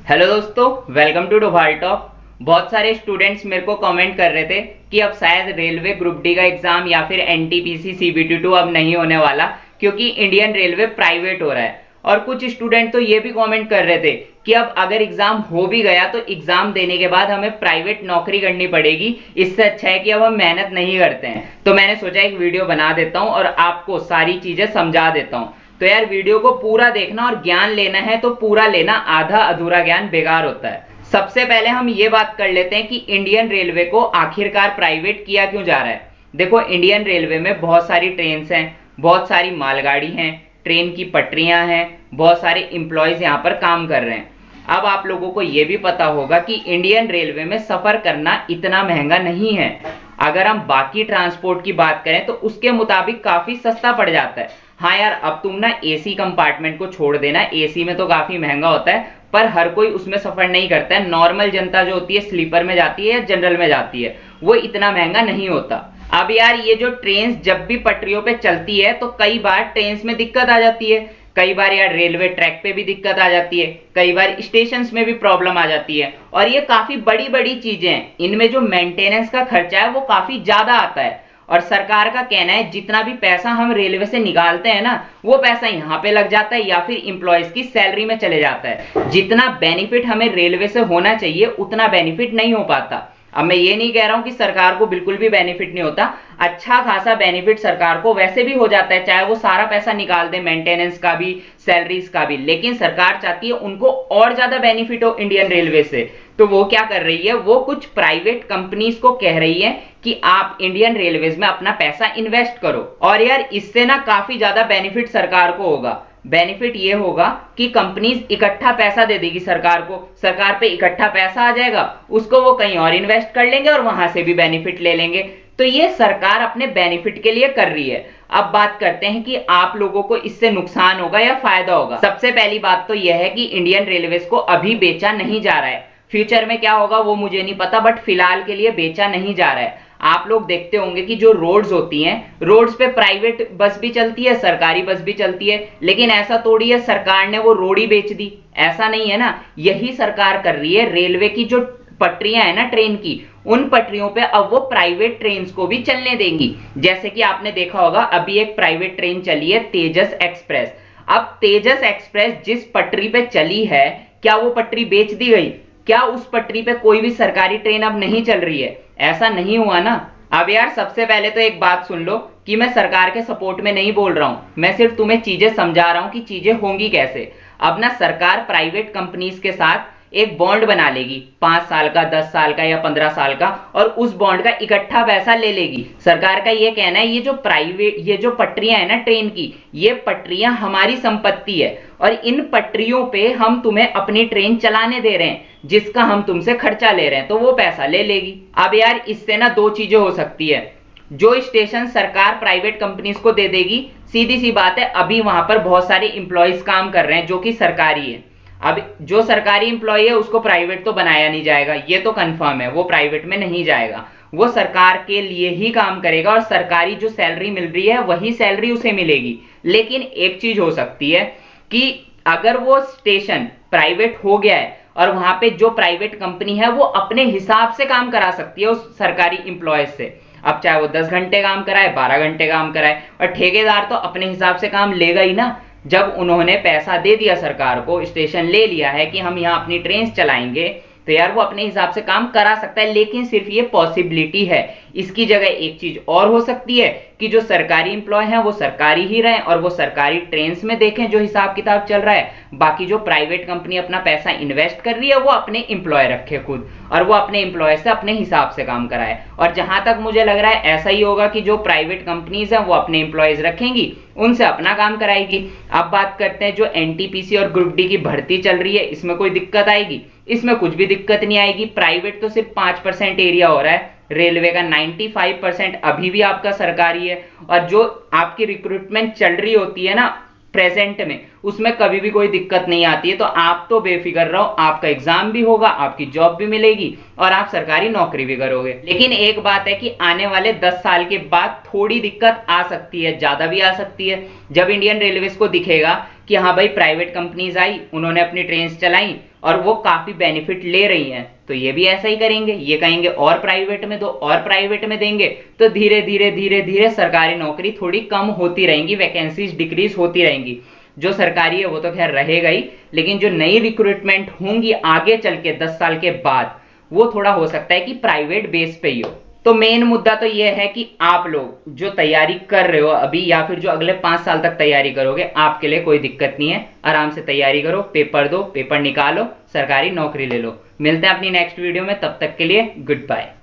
Hello दोस्तों, welcome to Doval talk. बहुत सारे स्टूडेंट्स मेरे को कमेंट कर रहे थे कि अब शायद रेलवे ग्रुप डी का एग्जाम या फिर एनटीपीसी सीबीटी2 अब नहीं होने वाला क्योंकि इंडियन रेलवे प्राइवेट हो रहा है। और कुछ स्टूडेंट तो ये भी कमेंट कर रहे थे कि अब अगर एग्जाम हो भी गया तो एग्जाम देने के बाद हमें प्राइवेट नौकरी करनी पड़ेगी, इससे अच्छा है कि अब हम मेहनत नहीं करते हैं। तो मैंने सोचा एक वीडियो बना देता हूं और आपको सारी चीजें समझा देता हूं। तो यार वीडियो को पूरा देखना और ज्ञान लेना है तो पूरा लेना, आधा अधूरा ज्ञान बेकार होता है। सबसे पहले हम ये बात कर लेते हैं कि इंडियन रेलवे को आखिरकार प्राइवेट किया क्यों जा रहा है। देखो, इंडियन रेलवे में बहुत सारी ट्रेन्स हैं, बहुत सारी मालगाड़ी हैं, ट्रेन की पटरियां हैं, बहुत सारे इंप्लॉयज यहाँ पर काम कर रहे हैं। अब आप लोगों को यह भी पता होगा कि इंडियन रेलवे में सफर करना इतना महंगा नहीं है। अगर हम बाकी ट्रांसपोर्ट की बात करें तो उसके मुताबिक काफी सस्ता पड़ जाता है। हाँ यार, अब तुम ना एसी कंपार्टमेंट को छोड़ देना, एसी में तो काफी महंगा होता है, पर हर कोई उसमें सफर नहीं करता है। नॉर्मल जनता जो होती है स्लीपर में जाती है या जनरल में जाती है, वो इतना महंगा नहीं होता। अब यार ये जो ट्रेन जब भी पटरियों पे चलती है तो कई बार ट्रेन में दिक्कत आ जाती है, कई बार यार रेलवे ट्रैक पे भी दिक्कत आ जाती है, कई बार स्टेशन में भी प्रॉब्लम आ जाती है। और ये काफी बड़ी बड़ी चीजें हैं, इनमें जो मेंटेनेंस का खर्चा है वो काफी ज्यादा आता है। और सरकार का कहना है जितना भी पैसा हम रेलवे से निकालते हैं ना, वो पैसा यहाँ पे लग जाता है या फिर इंप्लॉयज की सैलरी में चले जाता है। जितना बेनिफिट हमें रेलवे से होना चाहिए उतना बेनिफिट नहीं हो पाता। अब मैं ये नहीं कह रहा हूं कि सरकार को बिल्कुल भी बेनिफिट नहीं होता, अच्छा खासा बेनिफिट सरकार को वैसे भी हो जाता है, चाहे वो सारा पैसा निकाल दे मेंटेनेंस का भी, सैलरीज का भी। लेकिन सरकार चाहती है उनको और ज्यादा बेनिफिट हो इंडियन रेलवे से। तो वो क्या कर रही है, वो कुछ प्राइवेट कंपनीज को कह रही है कि आप इंडियन रेलवेज में अपना पैसा इन्वेस्ट करो। और यार इससे ना काफी ज्यादा बेनिफिट सरकार को होगा। बेनिफिट ये होगा कि कंपनीज इकट्ठा पैसा दे देगी सरकार को, सरकार पे इकट्ठा पैसा आ जाएगा, उसको वो कहीं और इन्वेस्ट कर लेंगे और वहां से भी बेनिफिट ले लेंगे। तो ये सरकार अपने बेनिफिट के लिए कर रही है। अब बात करते हैं कि आप लोगों को इससे नुकसान होगा या फायदा होगा। सबसे पहली बात तो यह है कि इंडियन रेलवेज को अभी बेचा नहीं जा रहा है। फ्यूचर में क्या होगा वो मुझे नहीं पता, बट फिलहाल के लिए बेचा नहीं जा रहा है। आप लोग देखते होंगे कि जो रोड्स होती हैं, रोड्स पे प्राइवेट बस भी चलती है, सरकारी बस भी चलती है, लेकिन ऐसा थोड़ी है सरकार ने वो रोड ही बेच दी, ऐसा नहीं है ना। यही सरकार कर रही है, रेलवे की जो पटरियां है ना ट्रेन की, उन पटरियों पे अब वो प्राइवेट ट्रेन को भी चलने देंगी। जैसे कि आपने देखा होगा अभी एक प्राइवेट ट्रेन चली है, तेजस एक्सप्रेस। अब तेजस एक्सप्रेस जिस पटरी पे चली है, क्या वो पटरी बेच दी गई? क्या उस पटरी पे कोई भी सरकारी ट्रेन अब नहीं चल रही है? ऐसा नहीं हुआ ना। अब यार सबसे पहले तो एक बात सुन लो कि मैं सरकार के सपोर्ट में नहीं बोल रहा हूं, मैं सिर्फ तुम्हें चीजें समझा रहा हूं कि चीजें होंगी कैसे। अब ना सरकार प्राइवेट कंपनीज के साथ एक बॉन्ड बना लेगी, 5 साल का, 10 साल का या 15 साल का, और उस बॉन्ड का इकट्ठा पैसा ले लेगी। सरकार का ये कहना है ये जो पटरियां है ना ट्रेन की, ये पटरियां हमारी संपत्ति है और इन पटरियों पे हम तुम्हें अपनी ट्रेन चलाने दे रहे हैं, जिसका हम तुमसे खर्चा ले रहे हैं, तो वो पैसा ले लेगी। अब यार इससे ना दो चीजें हो सकती है। जो स्टेशन सरकार प्राइवेट कंपनीज को दे देगी, सीधी सी बात है अभी वहां पर बहुत सारे इंप्लॉयज काम कर रहे हैं जो कि सरकारी है। अब जो सरकारी इंप्लॉय है उसको प्राइवेट तो बनाया नहीं जाएगा, ये तो कंफर्म है, वो प्राइवेट में नहीं जाएगा, वो सरकार के लिए ही काम करेगा और सरकारी जो सैलरी मिल रही है वही सैलरी उसे मिलेगी। लेकिन एक चीज हो सकती है कि अगर वो स्टेशन प्राइवेट हो गया है और वहां पे जो प्राइवेट कंपनी है वो अपने हिसाब से काम करा सकती है उस सरकारी इंप्लॉयज से। अब चाहे वो 10 घंटे काम कराए, 12 घंटे काम कराए, और ठेकेदार तो अपने हिसाब से काम लेगा ही ना। जब उन्होंने पैसा दे दिया सरकार को, स्टेशन ले लिया है कि हम यहाँ अपनी ट्रेन चलाएंगे, तो यार वो अपने हिसाब से काम करा सकता है। लेकिन सिर्फ ये पॉसिबिलिटी है। इसकी जगह एक चीज और हो सकती है कि जो सरकारी इंप्लॉय हैं वो सरकारी ही रहें और वो सरकारी ट्रेन्स में देखें जो हिसाब किताब चल रहा है। बाकी जो प्राइवेट कंपनी अपना पैसा इन्वेस्ट कर रही है वो अपने इंप्लॉय रखे खुद, और वो अपने इंप्लॉय से अपने हिसाब से काम कराए। और जहां तक मुझे लग रहा है ऐसा ही होगा कि जो प्राइवेट कंपनीज हैं वो अपने इंप्लॉयज रखेंगी, उनसे अपना काम कराएगी। अब बात करते हैं जो एनटीपीसी और ग्रुप डी की भर्ती चल रही है, इसमें कोई दिक्कत आएगी? इसमें कुछ भी दिक्कत नहीं आएगी। प्राइवेट तो सिर्फ 5% एरिया हो रहा है, रेलवे का 95% अभी भी आपका सरकारी है। और जो आपकी रिक्रूटमेंट चल रही होती है ना प्रेजेंट में, उसमें कभी भी कोई दिक्कत नहीं आती है। तो आप तो बेफिक्र रहो, आपका एग्जाम भी होगा, आपकी जॉब भी मिलेगी और आप सरकारी नौकरी भी करोगे। लेकिन एक बात है कि आने वाले 10 साल के बाद थोड़ी दिक्कत आ सकती है, ज्यादा भी आ सकती है। जब इंडियन रेलवेज को दिखेगा कि हाँ भाई प्राइवेट कंपनीज आई, उन्होंने अपनी ट्रेन चलाई और वो काफी बेनिफिट ले रही हैं, तो ये भी ऐसा ही करेंगे, ये कहेंगे और प्राइवेट में दो और प्राइवेट में देंगे, तो धीरे धीरे धीरे धीरे सरकारी नौकरी थोड़ी कम होती रहेंगी, वैकेंसीज डिक्रीज होती रहेंगी। जो सरकारी है वो तो खैर रहेगा ही, लेकिन जो नई रिक्रूटमेंट होंगी आगे चल के 10 साल के बाद, वो थोड़ा हो सकता है कि प्राइवेट बेस पे ही हो। तो मेन मुद्दा तो ये है कि आप लोग जो तैयारी कर रहे हो अभी या फिर जो अगले 5 साल तक तैयारी करोगे, आपके लिए कोई दिक्कत नहीं है, आराम से तैयारी करो, पेपर दो, पेपर निकालो, सरकारी नौकरी ले लो। मिलते हैं अपनी नेक्स्ट वीडियो में, तब तक के लिए गुड बाय।